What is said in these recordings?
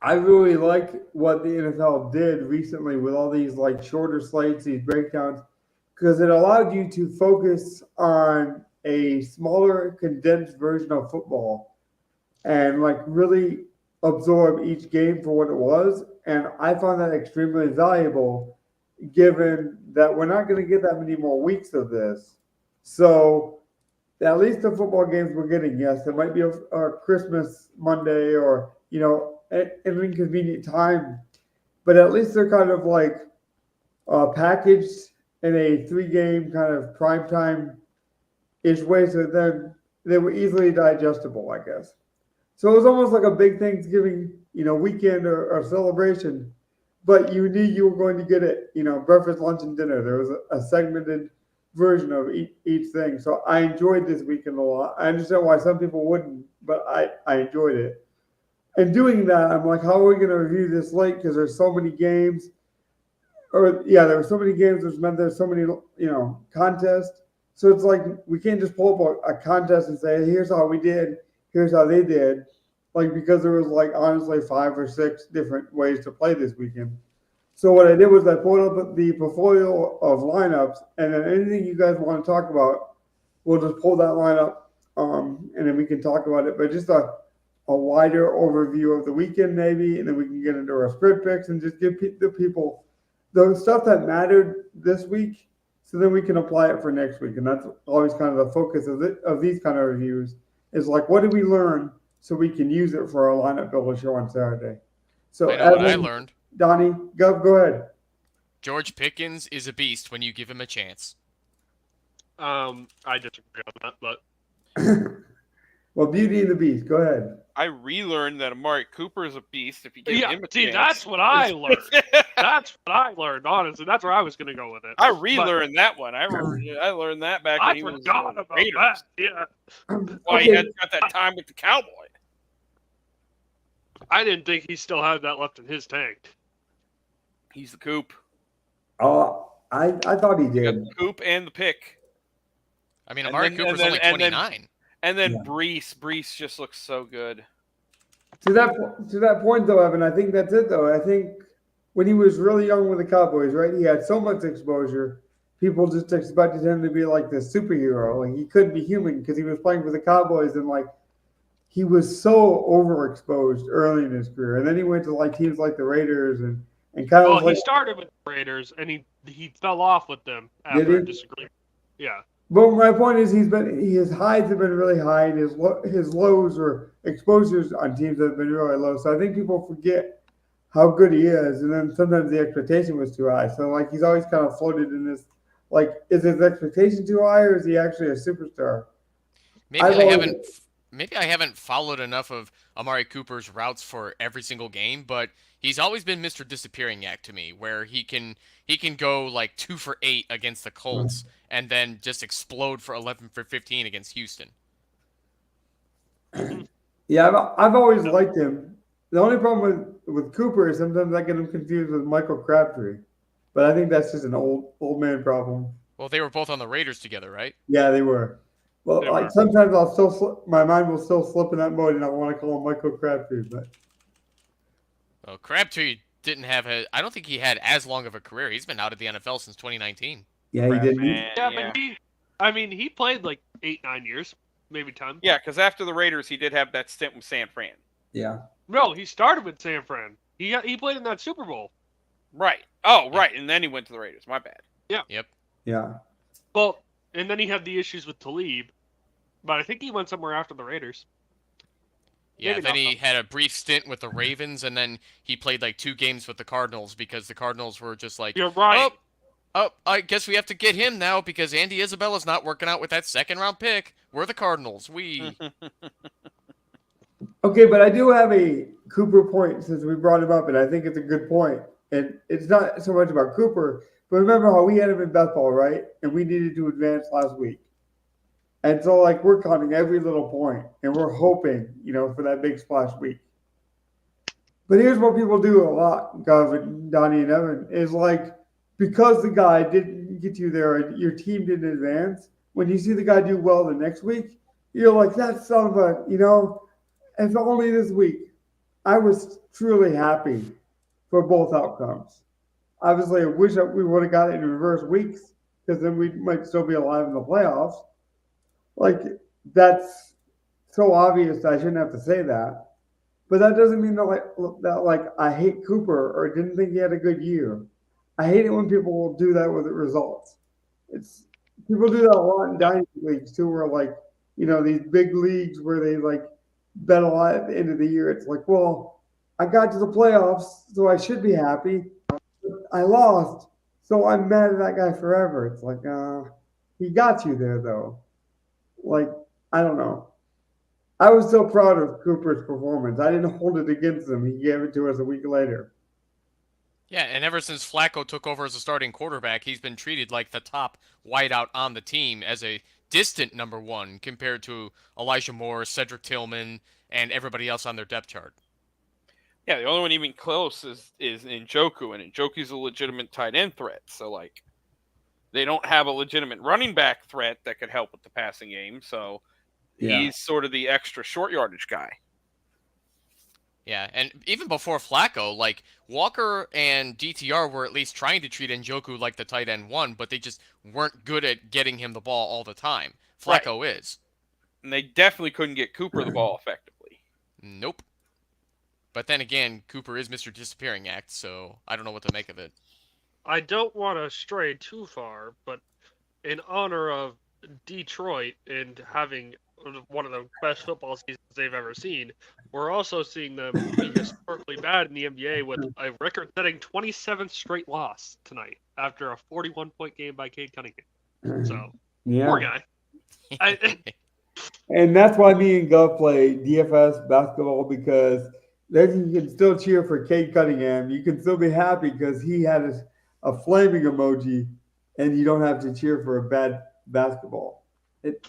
I really like what the NFL did recently with all these like shorter slates, these breakdowns, because it allowed you to focus on a smaller, condensed version of football and like really absorb each game for what it was. And I found that extremely valuable given that we're not going to get that many more weeks of this. So at least the football games we're getting, yes, there might be a Christmas Monday or, an inconvenient time, but at least they're kind of like packaged in a three-game kind of prime time ish way, so then they were easily digestible, I guess. So it was almost like a big Thanksgiving, weekend or celebration, but you knew you were going to get it, breakfast, lunch, and dinner. There was a segmented version of each thing. So I enjoyed this weekend a lot. I understand why some people wouldn't, but I enjoyed it. And doing that, I'm like, how are we going to review this late? Because there's so many games. Or, yeah, there were so many games, which meant there's so many, contests. So it's like we can't just pull up a contest and say, here's how we did, here's how they did. Like, because there was, like, honestly 5 or 6 different ways to play this weekend. So what I did was I pulled up the portfolio of lineups, and then anything you guys want to talk about, we'll just pull that lineup, and then we can talk about it. But just a wider overview of the weekend, maybe, and then we can get into our spread picks and just give the people the stuff that mattered this week, so then we can apply it for next week. And that's always kind of the focus of these kind of reviews is like, what did we learn so we can use it for our lineup builder show on Saturday. So I know what I Evan, learned. Donnie, go ahead. George Pickens is a beast when you give him a chance. I disagree on that, but Well, Beauty and the Beast, go ahead. I relearned that Amari Cooper is a beast if you give him a see, chance. that's what I learned. That's what I learned. Honestly, that's where I was going to go with it. I relearned that one. I learned that back when I he was forgot about Raiders. that. Yeah, Why he had got that time with the Cowboy. I didn't think he still had that left in his tank. He's the Coop. I thought he He got did. the Coop and the pick. I mean, And Amari then- Cooper's and only then- and then- 29. And then Yeah. Brees just looks so good. To that point, though, Evan, I think that's it. Though I think when he was really young with the Cowboys, right, he had so much exposure. People just expected him to be like this superhero. Like he couldn't be human because he was playing for the Cowboys, and like he was so overexposed early in his career. And then he went to like teams like the Raiders and kind of Well, was like, he started with the Raiders, and he fell off with them Did after a he? disagreement. Yeah. But my point is, his highs have been really high, and his lows or exposures on teams have been really low. So I think people forget how good he is, and then sometimes the expectation was too high. So like he's always kind of floated in this, like, is his expectation too high, or is he actually a superstar? Maybe I've I always- haven't maybe I haven't followed enough of Amari Cooper's routes for every single game, but he's always been Mr. Disappearing Act to me, where he can go like 2 for 8 against the Colts and then just explode for 11 for 15 against Houston. Yeah, I've always liked him. The only problem with Cooper is sometimes I get him confused with Michael Crabtree, but I think that's just an old man problem. Well, they were both on the Raiders together, right? Yeah, they were. Well, They like were. sometimes I'll still my mind will still slip in that mode, and I want to call him Michael Crabtree, but Well, Crabtree didn't have I don't think he had as long of a career. He's been out of the NFL since 2019. yeah, he didn't. Yeah, but he played like 8-9 years, maybe 10. Yeah, because after the Raiders, he did have that stint with San Fran. Yeah. No, he started with San Fran. He played in that Super Bowl. Right. Oh, right. And then he went to the Raiders. My bad. Yep. Yeah. Well, and then he had the issues with Talib, but I think he went somewhere after the Raiders. Yeah, Maybe then not. he had a brief stint with the Ravens, and then he played like 2 games with the Cardinals because the Cardinals were just like, You're right. oh, I guess we have to get him now because Andy Isabella's not working out with that second-round pick. We're the Cardinals. We. Okay, but I do have a Cooper point since we brought him up, and I think it's a good point. And it's not so much about Cooper, but remember how we had him in best ball, right? And we needed to advance last week. And so, like, we're counting every little point, and we're hoping, for that big splash week. But here's what people do a lot, Gov, Donnie, and Evan, is like, because the guy didn't get you there and your team didn't advance, when you see the guy do well the next week, you're like, that son of a, if only this week. I was truly happy for both outcomes. Obviously, I wish that we would have got it in reverse weeks because then we might still be alive in the playoffs. Like, that's so obvious that I shouldn't have to say that. But that doesn't mean that I hate Cooper or didn't think he had a good year. I hate it when people will do that with the results. It's people do that a lot in dynasty leagues too, where these big leagues where they bet a lot at the end of the year. It's like, well, I got to the playoffs, so I should be happy. I lost, so I'm mad at that guy forever. It's like, he got you there though. Like, I don't know. I was so proud of Cooper's performance. I didn't hold it against him. He gave it to us a week later. Yeah, and ever since Flacco took over as a starting quarterback, he's been treated like the top wideout on the team as a distant number one compared to Elijah Moore, Cedric Tillman, and everybody else on their depth chart. Yeah, the only one even close is Njoku, and Njoku's a legitimate tight end threat. So they don't have a legitimate running back threat that could help with the passing game. So he's sort of the extra short yardage guy. Yeah, and even before Flacco, Walker and DTR were at least trying to treat Njoku like the tight end one, but they just weren't good at getting him the ball all the time. Flacco is. And they definitely couldn't get Cooper the ball effectively. Nope. But then again, Cooper is Mr. Disappearing Act, so I don't know what to make of it. I don't want to stray too far, but in honor of Detroit and having one of the best football seasons they've ever seen, we're also seeing them be historically bad in the NBA with a record-setting 27th straight loss tonight after a 41-point game by Cade Cunningham. So, poor guy. And that's why me and Gov play DFS basketball, because then you can still cheer for Cade Cunningham. You can still be happy because he had a flaming emoji, and you don't have to cheer for a bad basketball.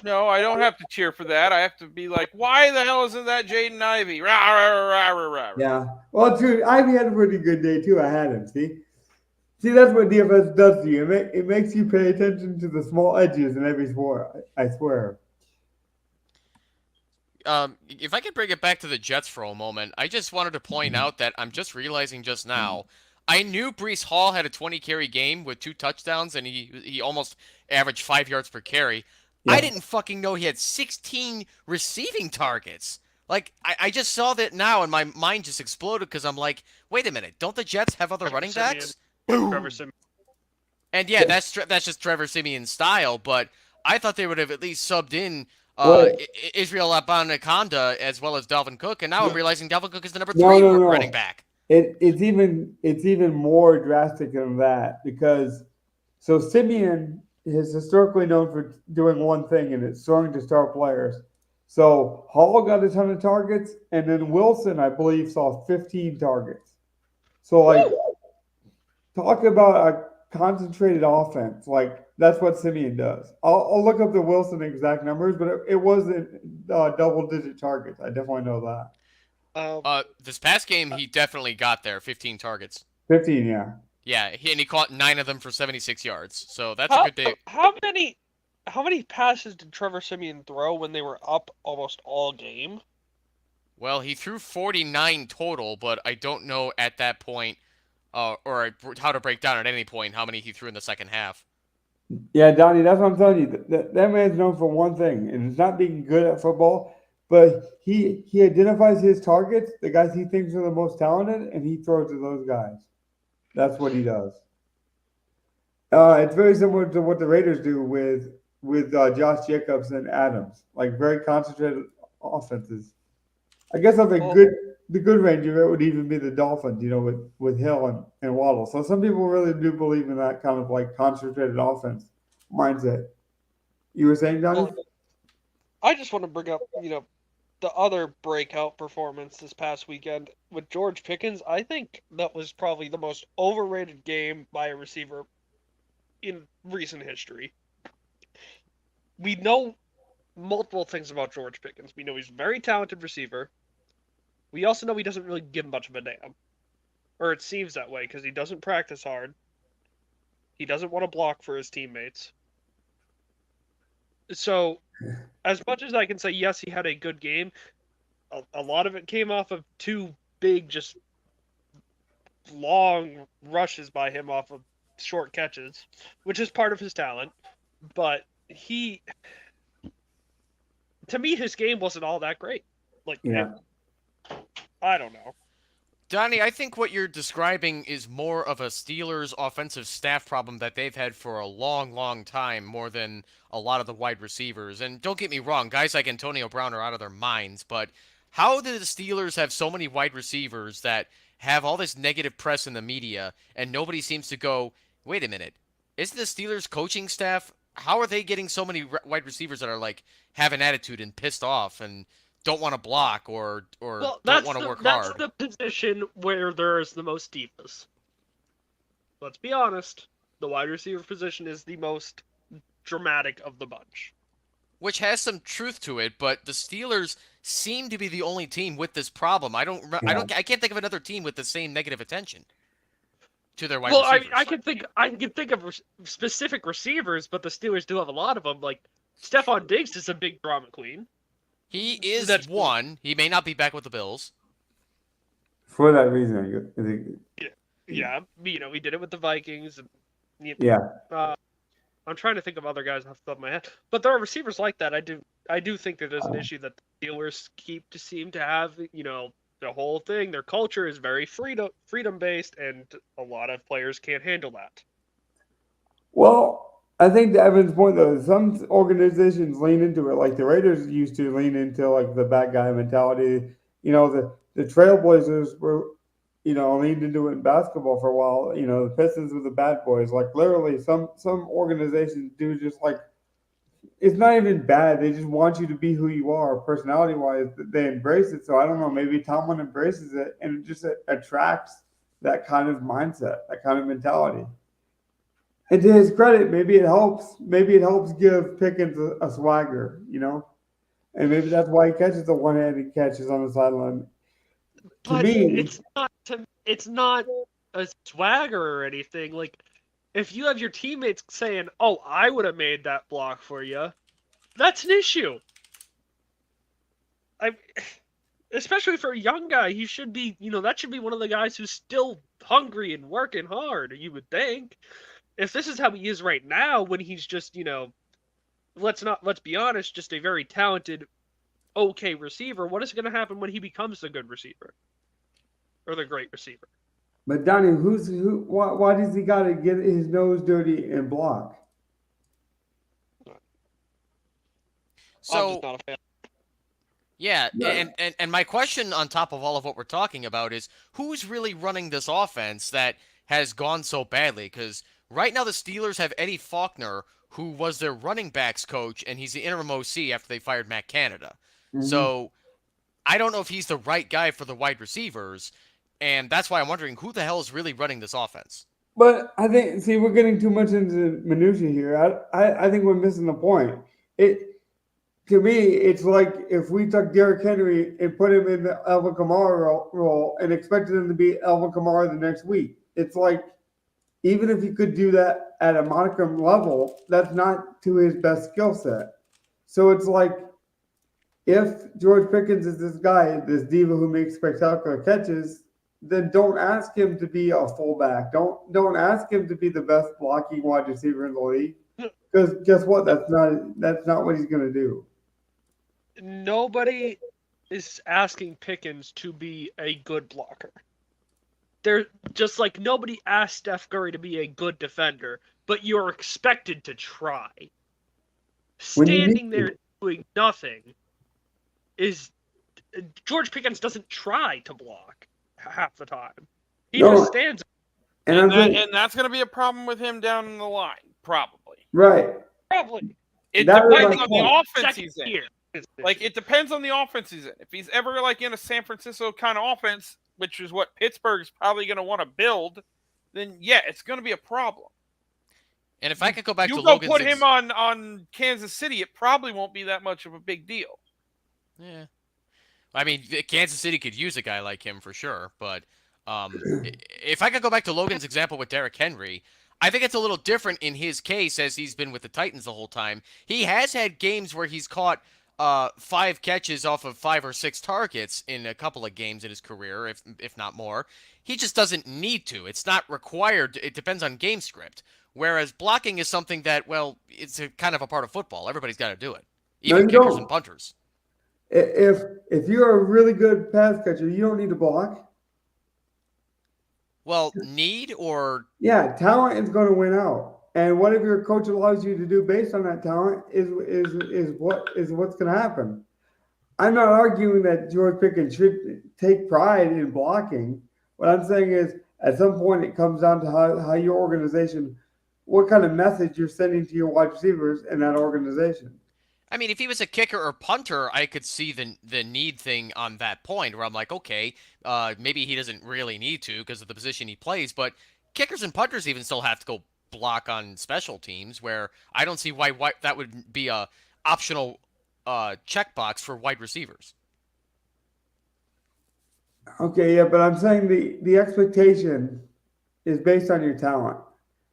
No, I don't have to cheer for that. I have to be like, why the hell isn't that Jaden Ivey? Rah, rah, rah, rah, rah. Yeah. Well, dude, Ivey had a pretty good day, too. I had him, see? See, that's what DFS does to you. It makes you pay attention to the small edges in every sport, I swear. If I could bring it back to the Jets for a moment, I just wanted to point out that I'm just realizing just now, I knew Breece Hall had a 20-carry game with 2 touchdowns, and he almost averaged 5 yards per carry. Yeah. I didn't fucking know he had 16 receiving targets. I just saw that now, and my mind just exploded because I'm like, wait a minute, don't the Jets have other running backs? Trevor Siemian. And yeah, that's just Trevor Siemian's style, but I thought they would have at least subbed in Israel Abanikanda as well as Dalvin Cook, and now I'm realizing Dalvin Cook is the number 3 running back. It's even more drastic than that, because Siemian is historically known for doing one thing, and it's throwing to star players. So Hall got a ton of targets, and then Wilson, I believe, saw 15 targets. So talk about a concentrated offense. That's what Siemian does. I'll look up the Wilson exact numbers, but it wasn't double-digit targets. I definitely know that. This past game, he definitely got there, 15 targets. 15, yeah. Yeah, and he caught 9 of them for 76 yards. So that's a good day. How many passes did Trevor Siemian throw when they were up almost all game? Well, he threw 49 total, but I don't know at that point, or how to break down at any point how many he threw in the second half. Yeah, Donnie, that's what I'm telling you. That man's known for one thing, and it's not being good at football, but he identifies his targets, the guys he thinks are the most talented, and he throws to those guys. That's what he does. It's very similar to what the Raiders do with Josh Jacobs and Adams, very concentrated offenses. I guess the good range of it would even be the Dolphins, with Hill and Waddle. So some people really do believe in that kind of concentrated offense mindset. You were saying, Johnny? I just want to bring up, the other breakout performance this past weekend with George Pickens. I think that was probably the most overrated game by a receiver in recent history. We know multiple things about George Pickens. We know he's a very talented receiver. We also know he doesn't really give much of a damn. Or it seems that way, because he doesn't practice hard. He doesn't want to block for his teammates. So, as much as I can say, yes, he had a good game, a lot of it came off of 2 big, just long rushes by him off of short catches, which is part of his talent. But to me, his game wasn't all that great. Like, Yeah. I don't know. Donnie, I think what you're describing is more of a Steelers offensive staff problem that they've had for a long, long time, more than a lot of the wide receivers. And don't get me wrong, guys like Antonio Brown are out of their minds, but how do the Steelers have so many wide receivers that have all this negative press in the media and nobody seems to go, wait a minute, isn't the Steelers coaching staff, how are they getting so many wide receivers that are like have an attitude and pissed off and don't want to block or Well, don't want to work that's hard? the position where there's the most divas. Let's be honest. The wide receiver position is the most dramatic of the bunch. Which has some truth to it, but the Steelers seem to be the only team with this problem. I can't think of another team with the same negative attention to their wide Well, receivers. I can think of specific receivers, but the Steelers do have a lot of them. Like Stephon Diggs is a big drama queen. He is That's- one. He may not be back with the Bills. For that reason, I think, Yeah, he did it with the Vikings. And, yeah. I'm trying to think of other guys off the top of my head, but there are receivers like that. I do think that there's an issue that the Steelers seem to have. The whole thing, their culture is very freedom based, and a lot of players can't handle that. Well, I think to Evan's point though, some organizations lean into it, like the Raiders used to lean into like the bad guy mentality. The Trailblazers were, leaned into it in basketball for a while. The Pistons were the bad boys. Like literally, some organizations do just like it's not even bad. They just want you to be who you are, personality wise. They embrace it. So I don't know. Maybe Tomlin embraces it, and it just attracts that kind of mindset, that kind of mentality. And to his credit, maybe it helps. Maybe it helps give Pickens a swagger, and maybe that's why he catches the one-handed catches on the sideline. But me, it's not a swagger or anything. Like, if you have your teammates saying, "Oh, I would have made that block for you," that's an issue. Especially for a young guy, he should be, that should be one of the guys who's still hungry and working hard. You would think. If this is how he is right now, when he's just, let's be honest, just a very talented, okay receiver, what is going to happen when he becomes the good receiver or the great receiver? but Donnie, why does he got to get his nose dirty and block? I'm So just not a fan. yeah, Yeah. and my question on top of all of what we're talking about is who's really running this offense that has gone so badly? Because right now the Steelers have Eddie Faulkner, who was their running backs coach, and he's the interim OC after they fired Matt Canada. Mhm. So I don't know if he's the right guy for the wide receivers, and that's why I'm wondering who the hell is really running this offense. But I think, see, we're getting too much into minutia here. I think we're missing the point. To me, it's like if we took Derrick Henry and put him in the Alvin Kamara role and expected him to be Alvin Kamara the next week. It's like, even if he could do that at a modicum level, that's not to his best skill set. So it's like, if George Pickens is this guy, this diva who makes spectacular catches, then don't ask him to be a fullback. Don't ask him to be the best blocking wide receiver in the league. Because guess what? That's not what he's gonna do. Nobody is asking Pickens to be a good blocker. They're just like nobody asked Steph Curry to be a good defender, but you're expected to try. When you Standing need there to. doing nothing is George Pickens doesn't try to block half the time. He No. just stands. And I'm saying, And that's going to be a problem with him down the line, probably. right. Probably It That was depends my on the point. offense second he's in. year. Like, it depends on the offense he's in. If he's ever, like, in a San Francisco kind of offense, which is what Pittsburgh's probably going to want to build, then, yeah, it's going to be a problem. And if I could go back You to go Logan's put him on Kansas City, it probably won't be that much of a big deal. Yeah. I mean, Kansas City could use a guy like him for sure, but if I could go back to Logan's example with Derrick Henry, I think it's a little different in his case as he's been with the Titans the whole time. He has had games where he's caught 5 catches off of 5 or 6 targets in a couple of games in his career, if not more. He just doesn't need to. It's not required. It depends on game script. Whereas blocking is something that, well, it's a kind of a part of football. Everybody's got to do it, No, even you kickers don't. and punters. If you're a really good pass catcher, you don't need to block. Well, need or Yeah, talent is going to win out, and whatever your coach allows you to do based on that talent is what's going to happen. I'm not arguing that George Pickens should take pride in blocking. What I'm saying is, at some point, it comes down to how your organization, what kind of message you're sending to your wide receivers in that organization. I mean, if he was a kicker or punter, I could see the need thing on that point where I'm like, okay, maybe he doesn't really need to because of the position he plays, but kickers and punters even still have to go block on special teams where I don't see why that would be a optional checkbox for wide receivers. Okay, yeah, but I'm saying the expectation is based on your talent.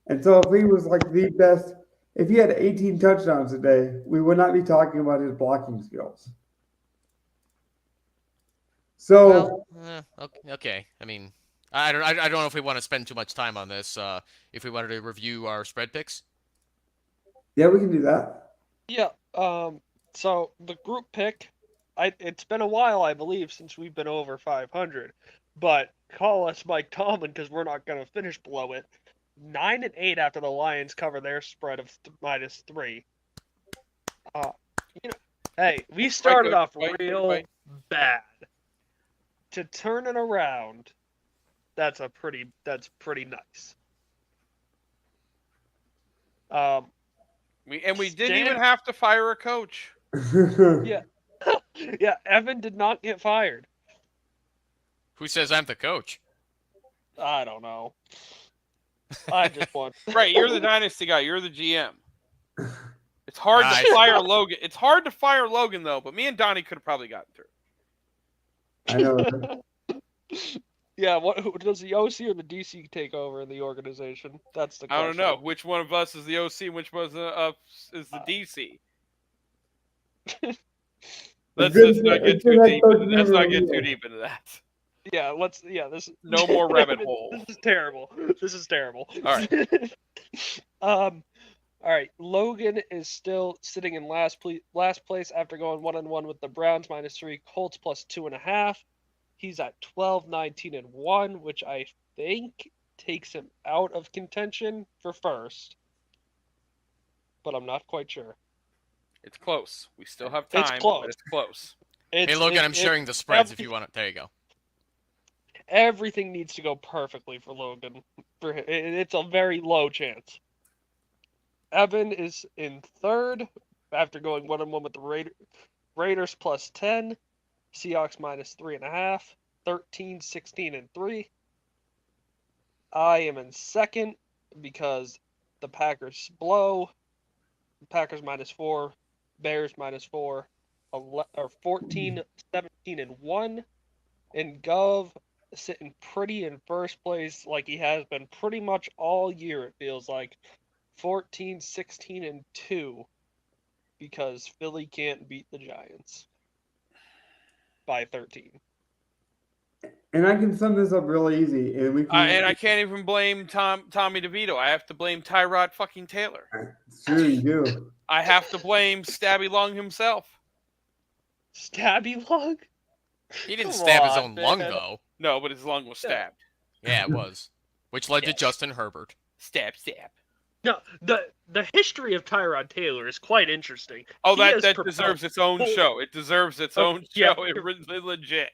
And so if he was like the best, if he had 18 touchdowns a day, we would not be talking about his blocking skills. So Okay. I mean, I don't know if we want to spend too much time on this. If we wanted to review our spread picks. yeah, we can do that. Yeah. So the group pick, it's been a while, I believe, since we've been over 500. But call us Mike Tomlin because we're not going to finish below it. 9 and 8 after the Lions cover their spread of -3. Hey, we started off real bad. To turn it around, that's pretty nice. We didn't Stan- even have to fire a coach. Yeah. Yeah, Evan did not get fired. Who says I'm the coach? I don't know. I just want. Right, you're the dynasty guy. You're the GM. It's hard Nice. to fire Logan. It's hard to fire Logan though, but me and Donnie could have probably gotten through. I know. Yeah, who does the OC or the DC take over in the organization? That's the question. I don't know which one of us is the OC, and which one is the DC. Let's not get too deep. Let's not get too deep into that. Yeah, this No more rabbit hole. This is terrible. This is terrible. All right. All right. Logan is still sitting in last place after going 1-1 with the Browns -3, Colts +2.5. He's at 12, 19, and 1, which I think takes him out of contention for first. But I'm not quite sure. It's close. We still have time. It's close. But it's close. Hey, Logan, I'm sharing the spreads if you want it. There you go. Everything needs to go perfectly for Logan. It's a very low chance. Evan is in third after going 1-1 with the Raiders +10, Seahawks -3.5, 13, 16, and 3. I am in second because the Packers blow. Packers -4, Bears -4, 14, 17, and 1. And Gov sitting pretty in first place like he has been pretty much all year, it feels like. 14, 16, and 2 because Philly can't beat the Giants by 13. And I can sum this up real easy, and we can. And I can't even blame Tommy DeVito. I have to blame Tyrod fucking Taylor. It's true, you do. I have to blame Stabby Lung himself. Stabby lung? He didn't Come stab his on, own lung, man. though. No, but his lung was stabbed. Yeah, it was. Which led to Yes. Justin Herbert. Stab. No, the history of Tyrod Taylor is quite interesting. Oh, He that has propelled- deserves its own show. It deserves its own yeah. show. It legit.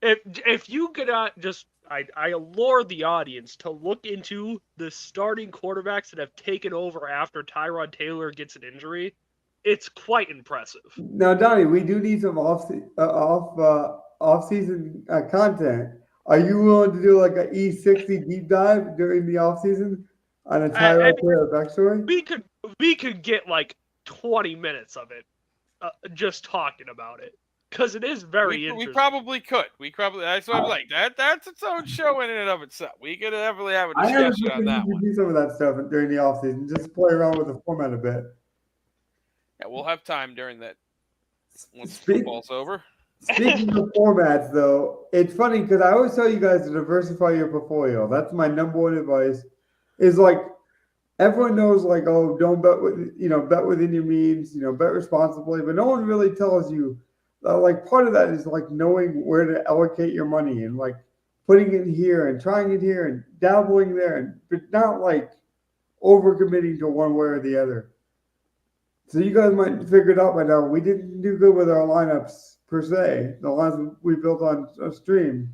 If you could just I allure the audience to look into the starting quarterbacks that have taken over after Tyrod Taylor gets an injury. It's quite impressive. Now, Donnie, we do need some off-season content. Are you willing to do like an E60 deep dive during the off-season on a Tyrod Taylor backstory? We could get like 20 minutes of it, just talking about it, because it is very interesting. We probably could. That's what I'm like. That's its own show in and of itself. We could definitely have a I have a discussion on feeling that you one. could do some of that stuff during the off-season. Just play around with the format a bit. Yeah, we'll have time during that. once Speak- football's over. Speaking of formats, though, it's funny because I always tell you guys to diversify your portfolio. That's my number one advice. Is like everyone knows, like, oh, don't bet with bet within your means, bet responsibly, but no one really tells you that, like, part of that is like knowing where to allocate your money and like putting it here and trying it here and dabbling there, and but not like overcommitting to one way or the other. So you guys might figure it out by now. We didn't do good with our lineups per se, the lines we built on a stream,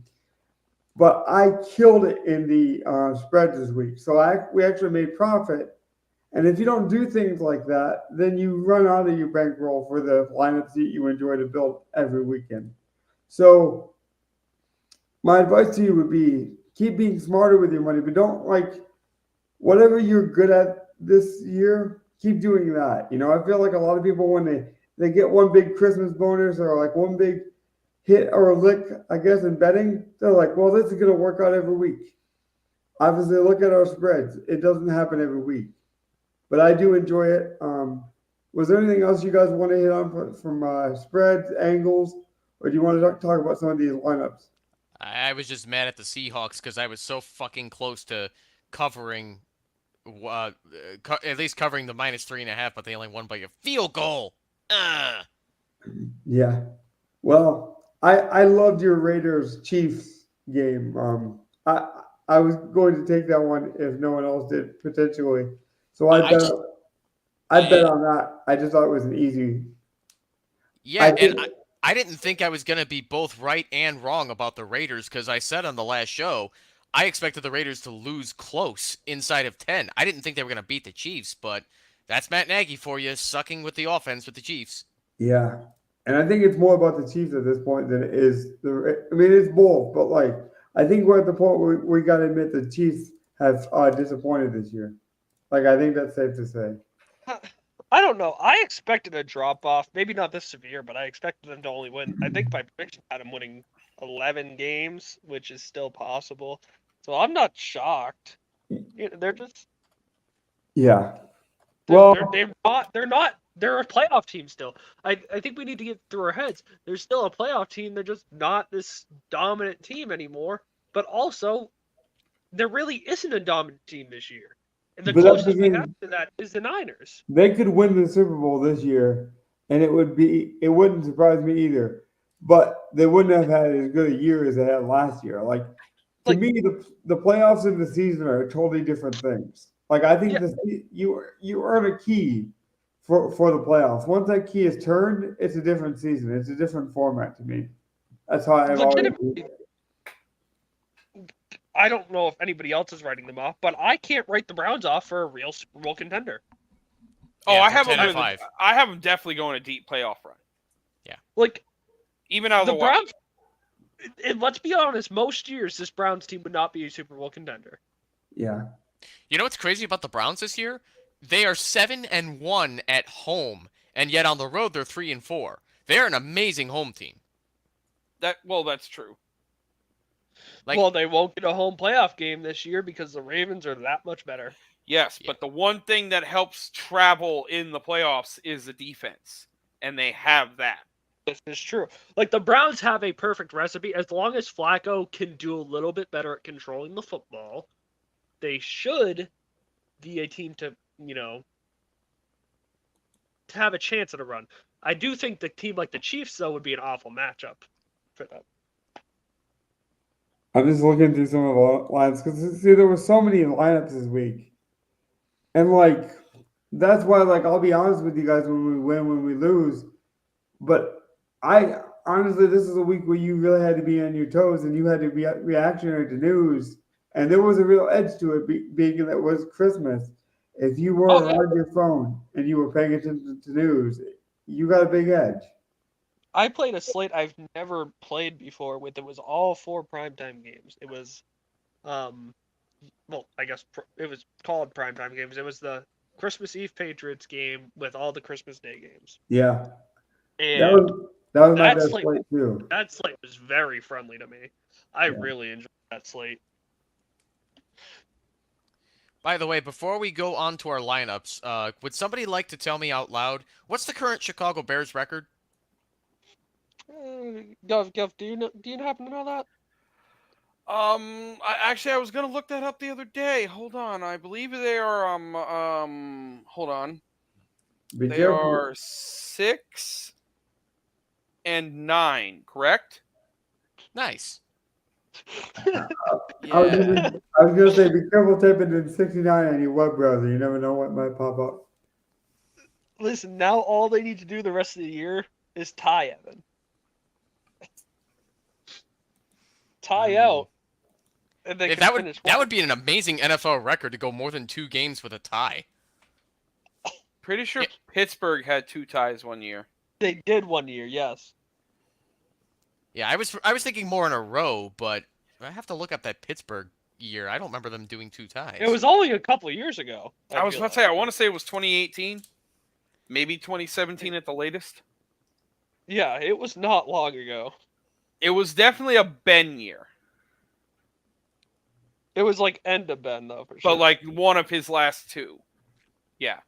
but I killed it in the spreads this week. So we actually made profit. And if you don't do things like that, then you run out of your bankroll for the lineups that you enjoy to build every weekend. So my advice to you would be keep being smarter with your money, but don't whatever you're good at this year, keep doing that. I feel like a lot of people, when they get one big Christmas bonus or like one big hit or lick, I guess, in betting, they're like, well, this is going to work out every week. Obviously, look at our spreads. It doesn't happen every week, but I do enjoy it. Was there anything else you guys want to hit on from spreads, angles, or do you want to talk about some of these lineups? I was just mad at the Seahawks because I was so fucking close to covering, at least covering the -3.5, but they only won by a field goal. Yeah. Well, I loved your Raiders Chiefs game. I was going to take that one if no one else did potentially. So I bet on that. I just thought it was an easy. Yeah, I didn't think I was going to be both right and wrong about the Raiders because I said on the last show I expected the Raiders to lose close inside of 10. I didn't think they were going to beat the Chiefs, but that's Matt Nagy for you, sucking with the offense with the Chiefs. Yeah. And I think it's more about the Chiefs at this point than it is it's both, but I think we're at the point where we got to admit the Chiefs have disappointed this year. I think that's safe to say. I don't know. I expected a drop off. Maybe not this severe, but I expected them to only win. I think my prediction had them winning 11 games, which is still possible. So I'm not shocked. They're just. Yeah. They're a playoff team still. I think we need to get through our heads. They're still a playoff team. They're just not this dominant team anymore. But also, there really isn't a dominant team this year. And the closest we have to that is the Niners. They could win the Super Bowl this year, and it wouldn't surprise me either. But they wouldn't have had as good a year as they had last year. To me, the playoffs and the season are totally different things. I think you earn a key for the playoffs. Once that key is turned, it's a different season. It's a different format to me. That's how I've always. I don't know if anybody else is writing them off, but I can't write the Browns off for a real Super Bowl contender. Oh, Yeah, I have them. 10-5. I have them definitely going a deep playoff run. Yeah. Even out of the Browns. And let's be honest, most years this Browns team would not be a Super Bowl contender. Yeah. You know what's crazy about the Browns this year? They are 7-1 at home, and yet on the road they're 3-4. They're an amazing home team. That's true. Well, they won't get a home playoff game this year because the Ravens are that much better. Yes, Yeah. but the one thing that helps travel in the playoffs is the defense, and they have that. This is true. The Browns have a perfect recipe. As long as Flacco can do a little bit better at controlling the football, they should be a team to have a chance at a run. I do think the team like the Chiefs, though, would be an awful matchup for them. I'm just looking through some of the lines because there were so many lineups this week, and that's why I'll be honest with you guys when we win, when we lose, but I honestly this is a week where you really had to be on your toes and you had to be reactionary to news, and there was a real edge to it being that it was Christmas. If you were on your phone and you were paying attention to news, you got a big edge. I played a slate I've never played before it was all 4 primetime games. It was, I guess it was called primetime games. It was the Christmas Eve Patriots game with all the Christmas Day games. Yeah. And that was my best slate too. That slate was very friendly to me. I really enjoyed that slate. By the way, before we go on to our lineups, would somebody like to tell me out loud what's the current Chicago Bears record? Gov, do you happen to know that? I was gonna look that up the other day. Hold on, I believe they are hold on. Be They careful. are 6 and 9, correct? Nice. I was Yeah. gonna say, be careful typing in 69 on your web browser. You never know what might pop up. Listen, now all they need to do the rest of the year is tie Evan. Tie out, and they If can finish. that would be an amazing NFL record to go more than 2 games with a tie. Pretty sure Yeah. Pittsburgh had 2 ties one year. They did one year, yes. Yeah, I was thinking more in a row, but I have to look up that Pittsburgh year. I don't remember them doing 2 ties. It was only a couple of years ago. I was about to say, I want to say it was 2018, maybe 2017 at the latest. Yeah, it was not long ago. It was definitely a Ben year, It was like end of Ben though, for sure. but like one of his last 2. Yeah.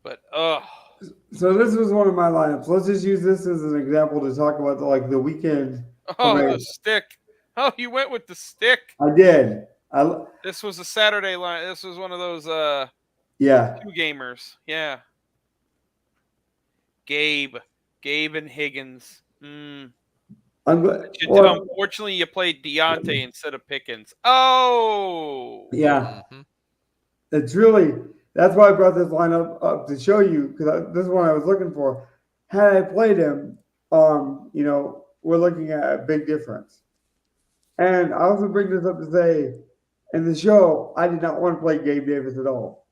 But So this was one of my lineups. Let's just use this as an example to talk about the weekend. the stick. Oh, you went with the stick. I did. This was a Saturday line. This was one of those Yeah. 2 gamers. Yeah. Gabe and Higgins. Unfortunately, you played Deontay instead of Pickens. Oh. Yeah. Mhm. That's why I brought this lineup up to show you, because this is what I was looking for. Had I played him, we're looking at a big difference. And I also bring this up to say, in the show, I did not want to play Gabe Davis at all.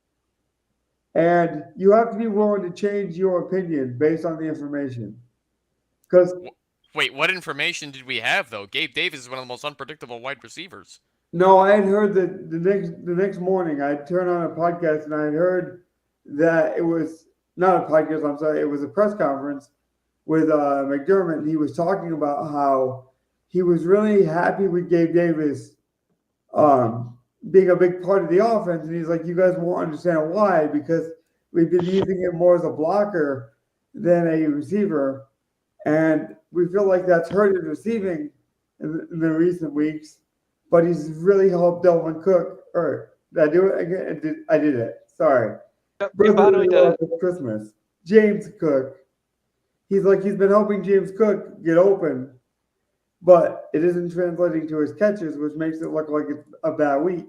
And you have to be willing to change your opinion based on the information. Because Wait, what information did we have though? Gabe Davis is one of the most unpredictable wide receivers. no, I had heard that the next morning I turned on a podcast and I had heard that it was not a podcast. I'm sorry, it was a press conference with McDermott, and he was talking about how he was really happy with Gabe Davis being a big part of the offense, and he's like, "You guys won't understand why, because we've been using him more as a blocker than a receiver, and we feel like that's hurt his receiving in the recent weeks." But he's really helped Delvin Cook. Or did I do it again? I did it. Sorry. You finally did it. Christmas. James Cook. He's been helping James Cook get open, but it isn't translating to his catches, which makes it look like it's a bad week.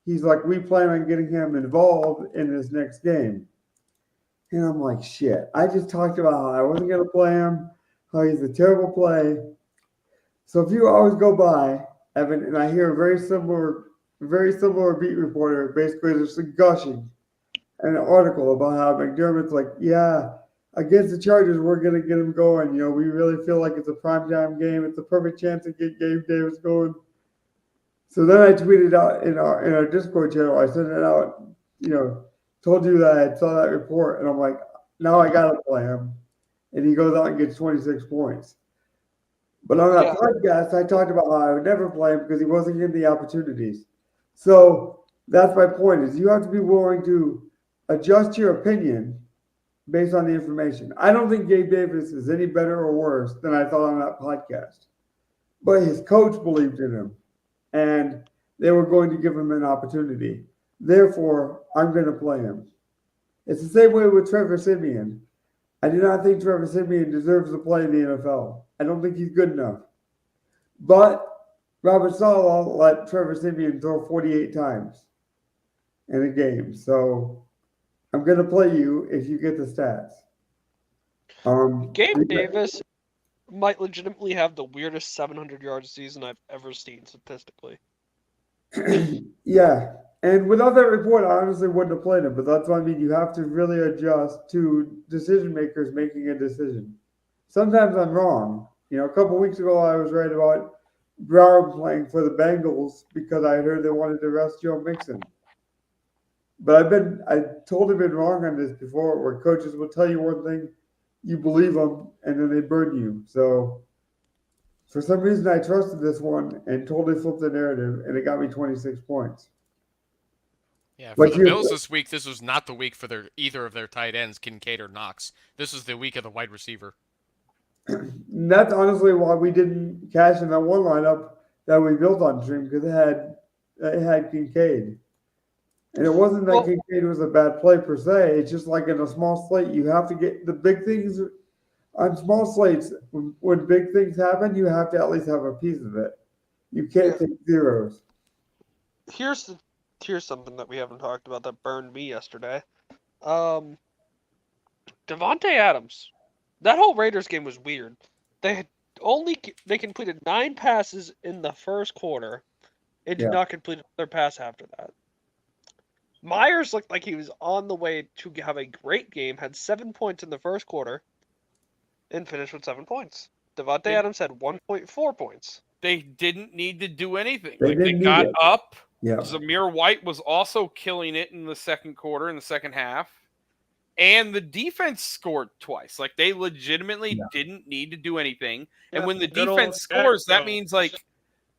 He's like, we plan on getting him involved in this next game. And I'm like, shit. I just talked about how I wasn't going to play him, how he's a terrible play. So a few hours go by, Evan, and I hear a very similar beat reporter basically just gushing an article about how McDermott's like, yeah, against the Chargers, we're going to get him going. We really feel like it's a primetime game. It's a perfect chance to get Gabe Davis going. So then I tweeted out in our Discord channel, I sent it out, told you that I saw that report, and I'm like, now I got to play him. And he goes out and gets 26 points. But on that podcast, I talked about how I would never play him because he wasn't getting the opportunities. So that's my point, is you have to be willing to adjust your opinion based on the information. I don't think Gabe Davis is any better or worse than I thought on that podcast. But his coach believed in him, and they were going to give him an opportunity. Therefore, I'm going to play him. It's the same way with Trevor Siemian. I do not think Trevor Siemian deserves to play in the NFL. I don't think he's good enough. But Robert Saleh let Trevor Siemian throw 48 times in a game. So I'm going to play you if you get the stats. Gabe Davis might legitimately have the weirdest 700 yards season I've ever seen statistically. Yeah. And without that report, I honestly wouldn't have played him. But that's what I mean. You have to really adjust to decision makers making a decision. Sometimes I'm wrong. A couple weeks ago, I was right about Brown playing for the Bengals because I heard they wanted to rest Joe Mixon. But I totally been wrong on this before, where coaches will tell you one thing, you believe them, and then they burn you. So for some reason, I trusted this one and totally flipped the narrative, and it got me 26 points. Yeah, for Like the you- Bills this week, this was not the week for either of their tight ends, Kincaid or Knox. This was the week of the wide receiver. And that's honestly why we didn't cash in that one lineup that we built on Dream, because it had Kincaid. And it wasn't that Well- Kincaid was a bad play per se. It's just like in a small slate, you have to get the big things on small slates. When big things happen, you have to at least have a piece of it. You can't take zeros. Here's something that we haven't talked about that burned me yesterday. Devontae Adams. That whole Raiders game was weird. They completed 9 passes in the first quarter and did Yeah. not complete another pass after that. Myers looked like he was on the way to have a great game, had 7 points in the first quarter, and finished with 7 points. Devontae They- Adams had 1.4 points. They didn't need to do anything. They Like, they didn't need got it. up. Yeah. Zamir White was also killing it in the second quarter, in the second half. And the defense scored twice. Like, they legitimately Yeah. didn't need to do anything. Yeah, And when the good old defense Jack scores, that Jones. means, like,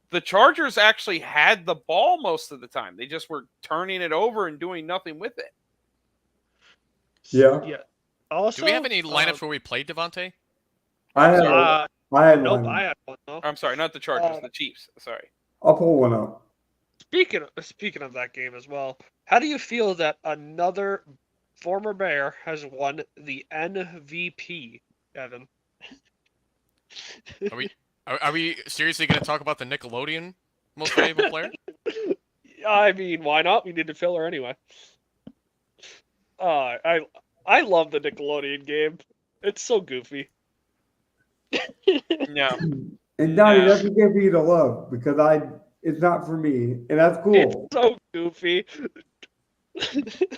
the Chargers actually had the ball most of the time. They just were turning it over and doing nothing with it. Yeah. Yeah. Also, Do we have any lineups where we played Devontae? I had nope, one. I had one though. I'm sorry, not the Chargers, Uh, the Chiefs. Sorry. I'll pull one up. Speaking of that game as well, how do you feel that another former Bear has won the MVP, Evan? Are we seriously going to talk about the Nickelodeon most valuable player? I mean, why not? We need to fill her anyway. I love the Nickelodeon game. It's so goofy. No. And Donnie, Yeah. that's okay for you to love because it's not for me, and that's cool. It's so goofy.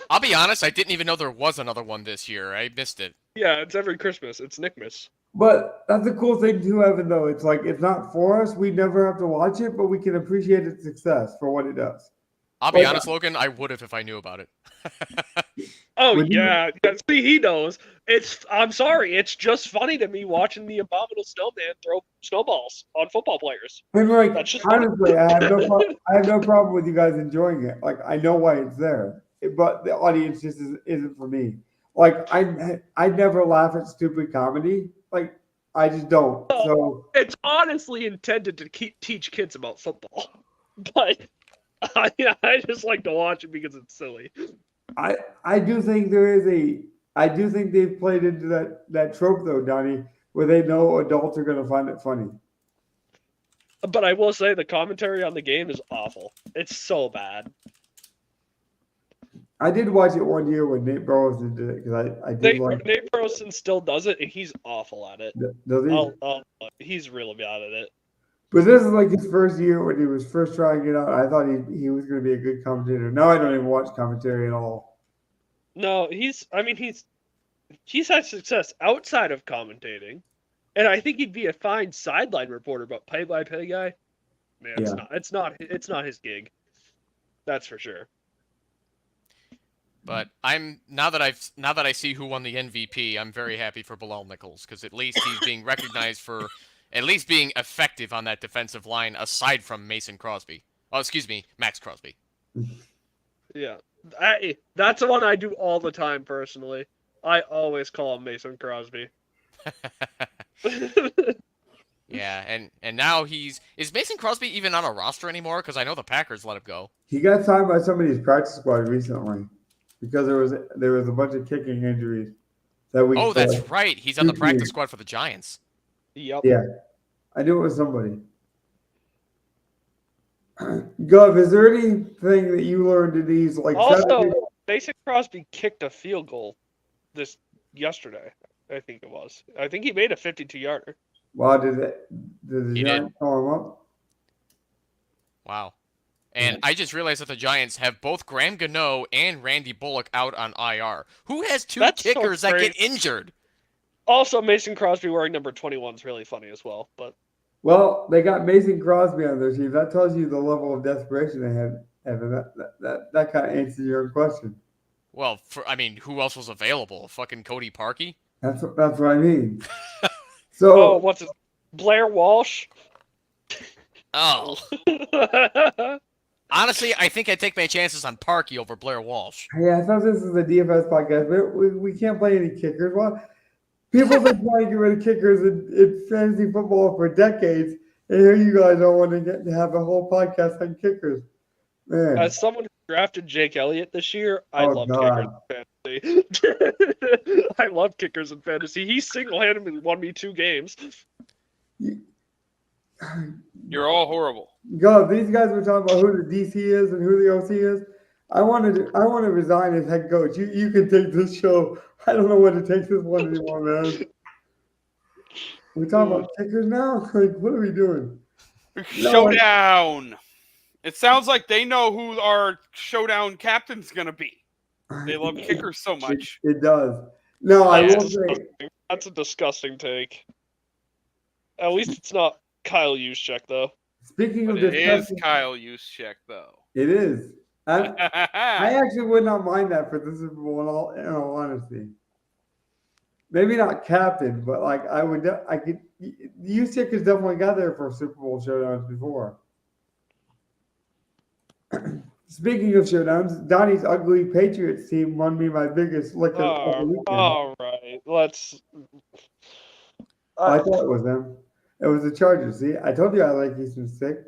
I'll be honest, I didn't even know there was another one this year. I missed it. Yeah, it's every Christmas. It's Nickmas. But that's the cool thing too, Evan. Though it's like it's not for us. We never have to watch it, but we can appreciate its success for what it does. I'll be Well, honest, Logan, I would have if I knew about it. Oh Would you- yeah, see, he knows. I'm sorry. It's just funny to me watching the abominable snowman throw snowballs on football players. And like That's just- honestly, I have no problem with you guys enjoying it. Like I know why it's there, but the audience just isn't for me. Like I never laugh at stupid comedy. Like I just don't. So It's honestly intended to teach kids about football, but I just like to watch it because it's silly. I do think they've played into that trope though, Donnie, where they know adults are gonna find it funny. But I will say the commentary on the game is awful. It's so bad. I did watch it one year when Nate Burleson did it because I did like. Nate Burleson still does it, and he's awful at it. Does he? He's really bad at it. But this is like his first year when he was first trying it out. I thought he was going to be a good commentator. Now I don't even watch commentary at all. No, he's had success outside of commentating, and I think he'd be a fine sideline reporter, but play-by-play guy, man, it's not his gig. That's for sure. But now that I see who won the MVP, I'm very happy for Bilal Nichols because at least he's being recognized for at least being effective on that defensive line aside from Mason Crosby. Oh, excuse me, Max Crosby. Yeah, that's the one I do all the time personally. I always call him Mason Crosby. Yeah, and now is Mason Crosby even on a roster anymore? Because I know the Packers let him go. He got signed by somebody's practice squad recently because there was a bunch of kicking injuries that week. Oh, that's right. He's on the practice squad for the Giants. Yep. Yeah, I knew it was somebody. Gov, is there anything that you learned in these like Also, Saturday? Mason Crosby kicked a field goal yesterday. I think it was. I think he made a 52-yarder. Wow, did the He Giants call him up? Wow. And I just realized that the Giants have both Graham Gano and Randy Bullock out on IR. Who has two That's so kickers that get crazy. injured? Also, Mason Crosby wearing number 21 is really funny as well. But Well, they got Mason Crosby on their team. That tells you the level of desperation they had. Evan. That kind of answers your question. Well, who else was available? Fucking Cody Parkey? That's what I mean. So what's it? Blair Walsh? Oh. Honestly, I think I'd take my chances on Parkey over Blair Walsh. Yeah, I thought this was a DFS podcast, but we can't play any kickers. Well, people have been trying to get rid of kickers in fantasy football for decades, and here you guys don't want to have a whole podcast on kickers. Man, As someone who drafted Jake Elliott this year, I Oh, love God. kickers in fantasy. I love kickers in fantasy. He single-handedly won me 2 games. You're all horrible. God, these guys were talking about who the DC is and who the OC is. I want to resign as head coach. You can take this show. I don't know what to take this one anymore, man. We're talking about kickers now. Like, what are we doing? Showdown. It sounds like they know who our showdown captain's gonna be. They love kickers so much. It does. No, I will say. That's a disgusting take. At least it's not Kyle Juszczyk, though. Speaking of But it is disgusting, Kyle Juszczyk, though. it is. I actually would not mind that for the Super Bowl. In all honesty, maybe not captain, but like I would. I could. Juszczyk has definitely got there for Super Bowl showdowns before. Speaking of showdowns, Donnie's ugly Patriots team won me my biggest lick of the weekend. All right, let's. I thought it was them. It was the Chargers. See, I told you I like Easton Stick.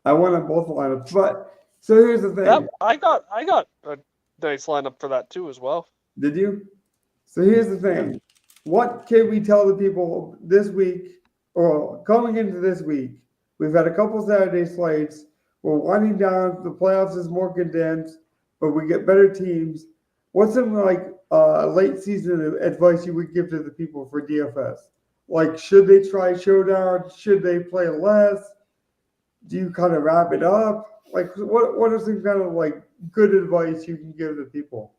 I won on both lineups, but so here's the thing. Yep, I got a nice lineup for that too as well. Did you? So here's the thing. What can we tell the people this week, or coming into this week? We've had a couple Saturday slates. We're winding down. The playoffs is more condensed, but we get better teams. What's some like late season advice you would give to the people for DFS? Like, should they try showdown? Should they play less? Do you kind of wrap it up? Like, what are some kind of like good advice you can give to people?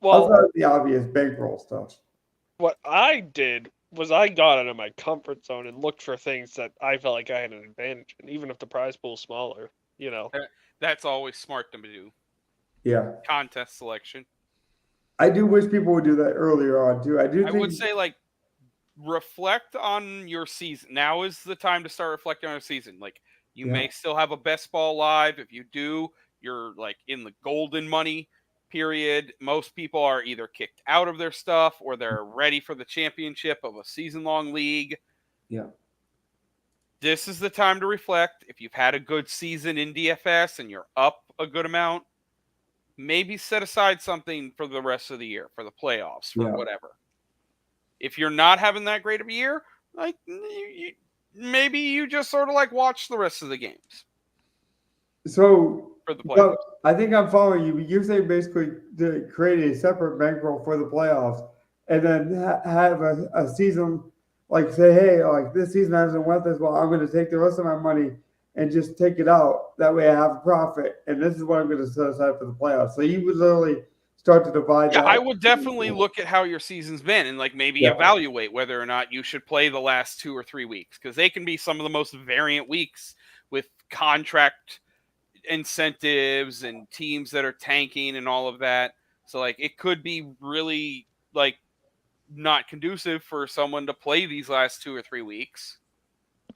Well, Outside of the obvious bankroll stuff. what I did was I got out of my comfort zone and looked for things that I felt like I had an advantage in, even if the prize pool's smaller. You know, That's always smart to do. Yeah, Contest selection. I do wish people would do that earlier on too. I I would say, like, reflect on your season. Now is the time to start reflecting on your season. Like, you may still have a best ball live. If you do, you're like in the golden money period. Most people are either kicked out of their stuff or they're ready for the championship of a season-long league. Yeah. This is the time to reflect. If you've had a good season in DFS and you're up a good amount, maybe set aside something for the rest of the year, for the playoffs, for whatever. If you're not having that great of a year, like maybe you just sort of like watch the rest of the games So for the playoffs. I think I'm following you. But you're saying basically to create a separate bankroll for the playoffs, and then have a season like say, hey, like this season hasn't went this well. I'm going to take the rest of my money and just take it out. That way I have a profit, and this is what I'm going to set aside for the playoffs. So you would literally start to divide. Yeah, that. I would definitely look at how your season's been and like maybe evaluate whether or not you should play the last 2 or 3 weeks, because they can be some of the most variant weeks with contract incentives and teams that are tanking and all of that. So like it could be really like not conducive for someone to play these last 2 or 3 weeks.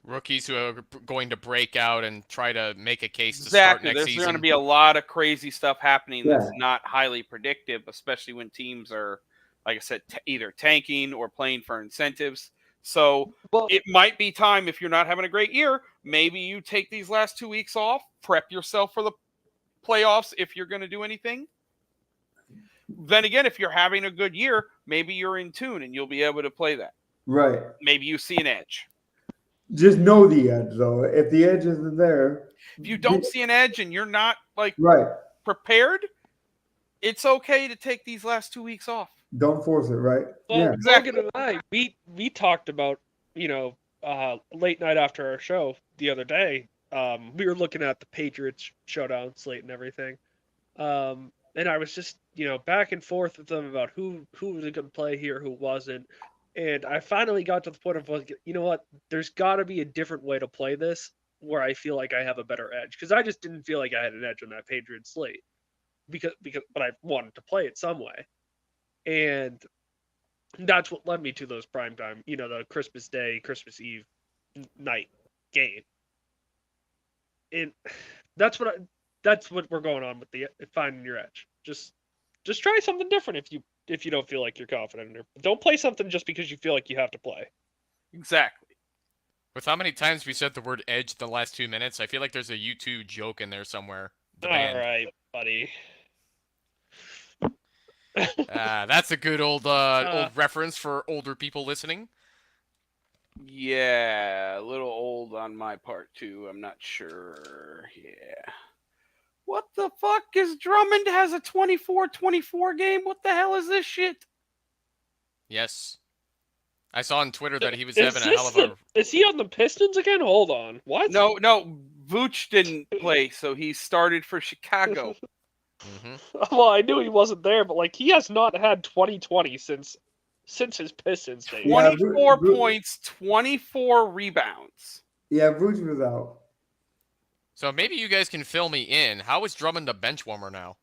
Rookies who are going to break out and try to make a case to Exactly. start next There's season. going to be a lot of crazy stuff happening that's not highly predictive, especially when teams are, like I said, either tanking or playing for incentives. So it might be time, if you're not having a great year, maybe you take these last 2 weeks off, prep yourself for the playoffs if you're going to do anything. Then again, if you're having a good year, maybe you're in tune and you'll be able to play that. Right. Maybe you see an edge. Just know the edge, though. If the edge isn't there, if you don't see an edge and you're not like prepared, it's okay to take these last 2 weeks off. Don't force it, right? Well, exactly. Logan and I, we talked about, late night after our show the other day. We were looking at the Patriots showdown slate and everything. And I was just, back and forth with them about who was going to play here, who wasn't. And I finally got to the point of, you know what, there's got to be a different way to play this where I feel like I have a better edge. Because I just didn't feel like I had an edge on that Patriots slate. But I wanted to play it some way. And that's what led me to those primetime, the Christmas Day, Christmas Eve night game. And that's what that's what we're going on with the finding your edge. Just try something different if you don't feel like you're confident in it. Don't play something just because you feel like you have to play. Exactly. With how many times we said the word edge the last 2 minutes, I feel like there's a U2 joke in there somewhere. The All band. right, buddy. That's a good old reference for older people listening. Yeah, a little old on my part too. I'm not sure. Yeah. What the fuck is Drummond has a 24-24 game? What the hell is this shit? Yes. I saw on Twitter that he was Is having a hell of a... Is he on the Pistons again? Hold on. What? No, Vooch didn't play, so he started for Chicago. Well, I knew he wasn't there, but like he has not had 2020 since his Pistons days. Yeah, 24 points, 24 rebounds. Yeah, Vooch was out. So maybe you guys can fill me in. How is Drummond a bench warmer now?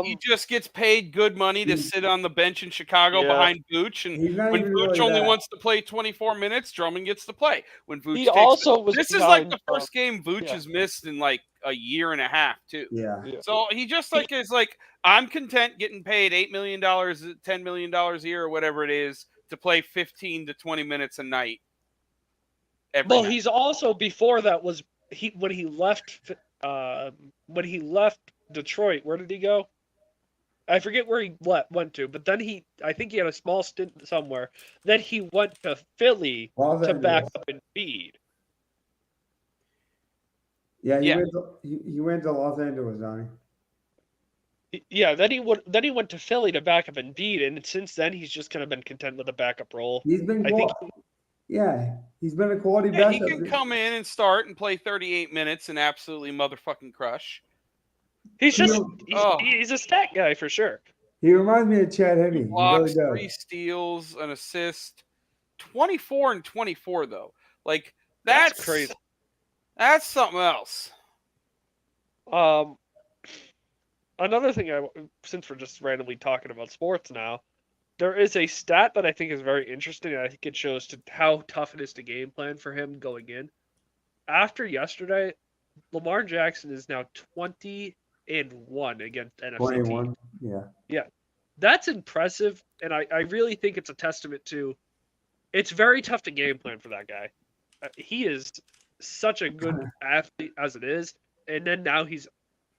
He just gets paid good money to sit on the bench in Chicago behind Vooch, and He's not when even Vooch really only that. wants to play 24 minutes, Drummond gets to play. When Vooch He takes also was this is like behind, the first game Vooch has missed in like a year and a half too. Yeah. So he just like is like, I'm content getting paid $8 million, $10 million a year, or whatever it is, to play 15 to 20 minutes a night. Well, night. he's also before that was when he left Detroit. Where did he go? I forget where he went to, but then I think he had a small stint somewhere. Then he went to Philly to back up Embiid. Yeah, he went to Los Angeles, Johnny. Yeah, then he went to Philly to back up Embiid, and since then he's just kind of been content with a backup role. He's been he's been a quality Yeah, backup. he can come in and start and play 38 minutes and absolutely motherfucking crush. He's a stat guy for sure. He reminds me of Chad Henne. Blocks, He really 3 steals, an assist. 24 and 24 though. Like that's crazy. That's something else. Another thing, since we're just randomly talking about sports now, there is a stat that I think is very interesting, and I think it shows how tough it is to game plan for him going in. After yesterday, Lamar Jackson is now 20-1 against NFC 21. teams. Yeah. That's impressive, and I really think it's a testament to. It's very tough to game plan for that guy. He is such a good athlete as it is, and then now he's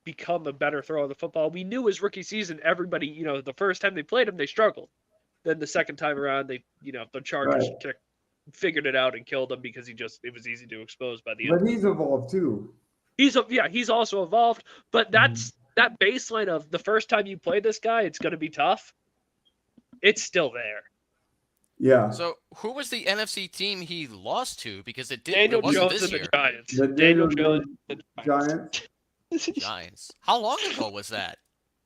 become a better thrower of the football. We knew his rookie season, everybody, the first time they played him, they struggled. Then the second time around, the Chargers figured it out and killed him because it was easy to expose by the end. But he's evolved too. He's also evolved, but that's that baseline of the first time you play this guy, it's going to be tough. It's still there. Yeah. So who was the NFC team he lost to? Because it Daniel wasn't Jones this and year. the Giants. Daniel Jones Giants. Giants. How long ago was that?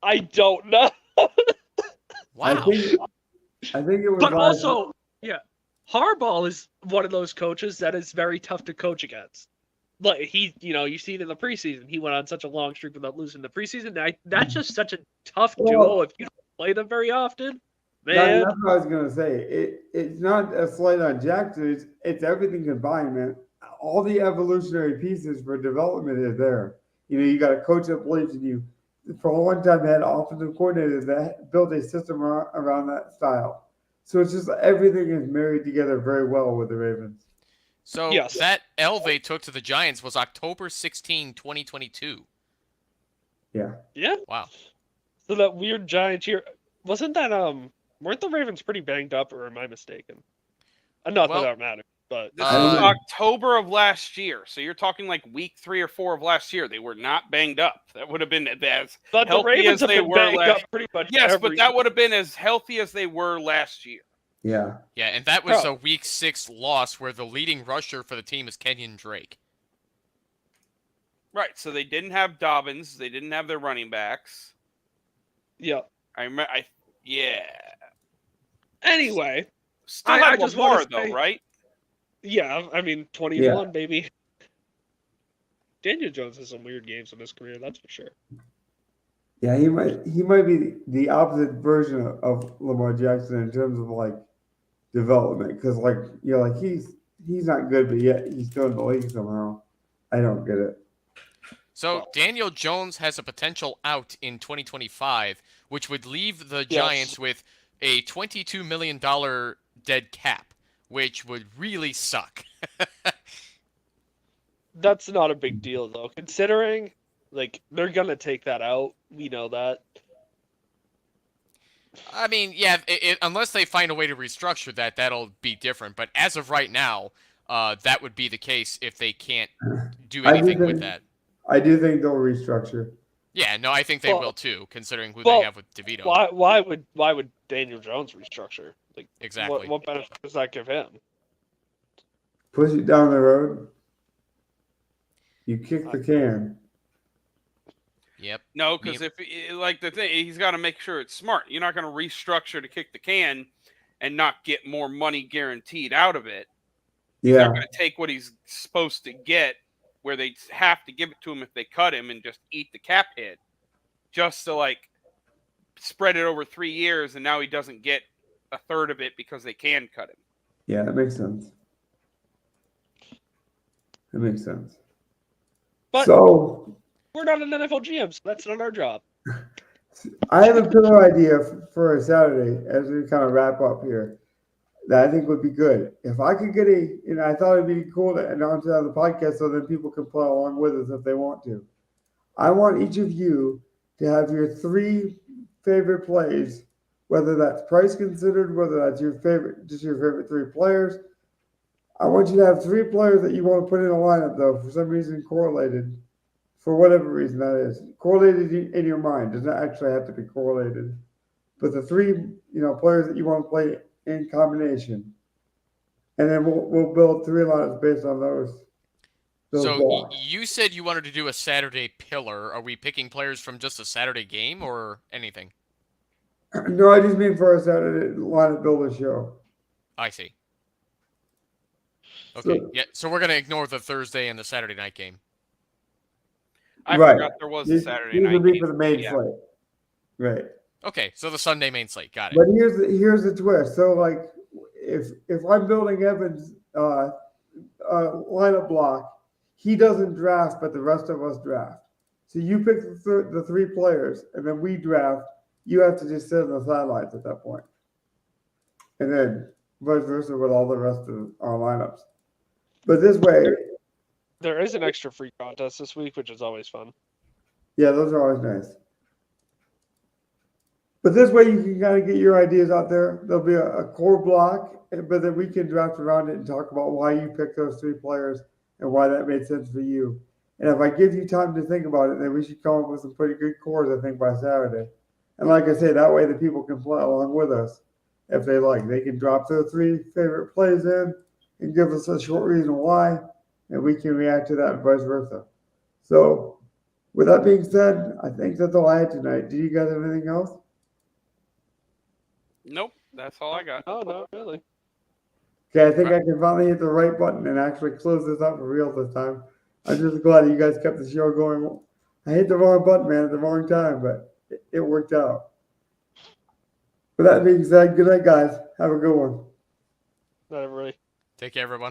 I don't know. Wow. I think it was. But also, Harbaugh is one of those coaches that is very tough to coach against. Like you see it in the preseason. He went on such a long streak without losing the preseason. That's just such a tough duo if you don't play them very often. Man. That's what I was gonna say. It's not a slight on Jackson. It's everything combined, man. All the evolutionary pieces for development is there. You got a coach that believes in you. For a long time, they had offensive coordinators that built a system around that style. So it's just everything is married together very well with the Ravens. So that L they took to the Giants was October 16, 2022. Yeah. Yeah. Wow. So that weird Giants here, wasn't that weren't the Ravens pretty banged up, or am I mistaken? Not that matters, but this was October of last year. So you're talking like week 3 or 4 of last year. They were not banged up. That would have been as but the healthy Ravens as have they been were banged last. Up pretty much. Yes, but that would have been as healthy as they were last year. Yeah. Yeah, and that was a week 6 loss where the leading rusher for the team is Kenyon Drake. Right. So they didn't have Dobbins. They didn't have their running backs. Yeah. I remember. Yeah. Anyway, still I had just Lamar want to though, say, right? Yeah, I mean 21, baby. Daniel Jones has some weird games in his career, that's for sure. Yeah, he might be the opposite version of Lamar Jackson in terms of like development, because he's not good, but yet he's still in the league somehow. I don't get it. So Well. Daniel Jones has a potential out in 2025, which would leave the Yes. Giants with a $22 million dead cap, which would really suck. That's not a big deal though, considering like they're gonna take that out. We know that. I mean, yeah, unless they find a way to restructure that, that'll be different. But as of right now, that would be the case if they can't do I do anything with think- that. I do think they'll restructure. Yeah, no, I think they Well- will too, considering who well, they have with DeVito. Why would Daniel Jones restructure? Like Exactly. what benefit does that give him? Push it down the road. You kick the can. Yep. No, because if like the thing, he's got to make sure it's smart. You're not going to restructure to kick the can and not get more money guaranteed out of it. He's Yeah. not going to take what he's supposed to get, where they have to give it to him if they cut him, and just eat the cap hit, just to like spread it over 3 years, and now he doesn't get a third of it because they can cut him. Yeah, that makes sense. That makes sense. But So we're not an NFL GM, so that's not our job. I have a pillow idea for a Saturday as we kind of wrap up here that I think would be good. If I could get I thought it'd be cool to announce it on the podcast so that people can play along with us if they want to. I want each of you to have your 3 favorite plays, whether that's price considered, whether that's your favorite 3 players. I want you to have 3 players that you want to put in a lineup, though, for some reason correlated, for whatever reason that is. Correlated in your mind. Does not actually have to be correlated. But the 3, players that you want to play in combination. And then we'll build 3 lineups based on those So blocks. you said you wanted to do a Saturday pillar. Are we picking players from just a Saturday game or anything? No, I just mean for a Saturday lineup builder show. I see. Okay, So- yeah. So we're gonna ignore the Thursday and the Saturday night game. I Right. forgot there was a These Saturday will night be game. for the main Yeah. slate. Right. Okay, so the Sunday main slate. Got it. But here's the twist. So like if I'm building Evan's lineup block, he doesn't draft, but the rest of us draft. So you pick the 3 players, and then we draft. You have to just sit on the sidelines at that point, and then vice versa with all the rest of our lineups. But this way, There is an extra free contest this week, which is always fun. yeah, those are always nice. But this way, you can kind of get your ideas out there. There'll be a core block, but then we can draft around it and talk about why you picked those 3 players and why that made sense for you. And if I give you time to think about it, then we should come up with some pretty good cores, I think, by Saturday. And like I say, that way the people can play along with us if they like. They can drop their 3 favorite plays in and give us a short reason why, and we can react to that and vice versa. So, with that being said, I think that's all I had tonight. Do you guys have anything else? Nope, that's all I got. Oh, no, really. Okay, I think I can finally hit the right button and actually close this up for real this time. I'm just glad you guys kept the show going. I hit the wrong button, man, at the wrong time, but it worked out. With that being said, good night, guys. Have a good one. Not everybody. Take care, everyone.